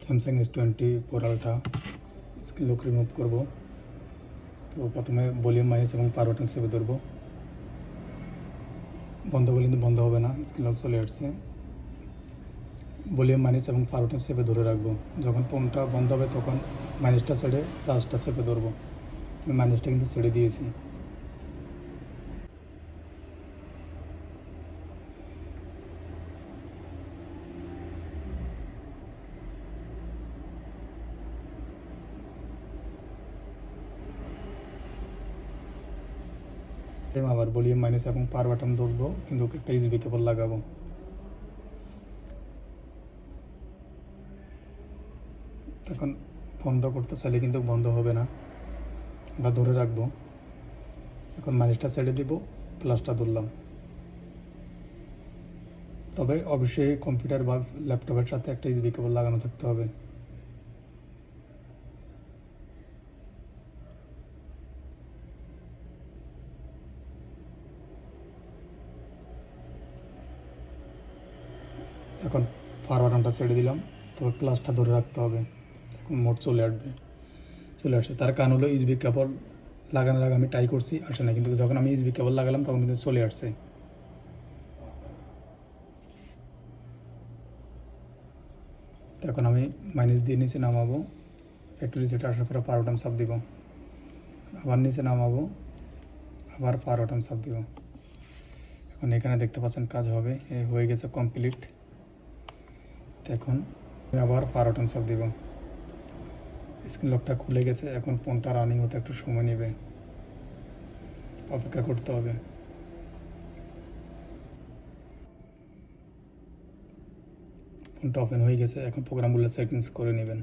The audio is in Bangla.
Samsung S24 ultra screen lock remove করব। তো প্রথমে ভলিউম মাইনাস এবং পাওয়ার বাটন চেপে ধরব। বন্ধ করলে কিন্তু বন্ধ হবে না, স্ক্রিন লক চলে আসছে। ভলিউম মাইনাস এবং পাওয়ার বাটন চেপে ধরে রাখবো। যখন ফোনটা বন্ধ হবে তখন মাইনাসটা ছেড়ে প্লাসটা চেপে ধরবো। আমি মাইনাসটা কিন্তু ছেড়ে দিয়েছি। আবার ভলিউম মাইনাস এবং পাওয়ার বাটন ধরবো, কিন্তু একটা ইউএসবি কেবল লাগাবো। তখন বন্ধ করতে চাইলে কিন্তু বন্ধ হবে না, ওটা ধরে রাখবো। এখন মাইনাসটা ছেড়ে দিব, প্লাসটা ধরলাম। তবে অবশ্যই কম্পিউটার বা ল্যাপটপের সাথে একটা ইউএসবি কেবল লাগানো থাকতে হবে। এখন পাওয়ার বাটনটা ছেড়ে দিলাম, তবে প্লাসটা ধরে রাখতে হবে। এখন মোড চলে আসছে। তার কারণ হলো ইউএসবি কেবল লাগানোর আগে আমি ট্রাই করছি, আসে না, কিন্তু যখন আমি ইউএসবি কেবল লাগালাম তখন কিন্তু চলে আসছে। তো এখন আমি মাইনাস দিয়ে নিচে নামাবো, ফ্যাক্টরি সেট আসার পরে পাওয়ার বাটন চাপ দিব, আবার নিচে নামাবো, আবার পাওয়ার বাটন চাপ দিব। এখন এখানে দেখতে পাচ্ছেন কাজ হবে, হয়ে গেছে কমপ্লিট। তো এখন আবার পাওয়ার বাটন চাপ দিব, স্ক্রিন লকটা খুলে গেছে। এখন ফোনটা রানিং হতে একটু সময় নেবে, অপেক্ষা করতে হবে। ফোনটা ওপেন হয়ে গেছে, এখন প্রোগ্রামগুলো সেটিংস করে নেবেন।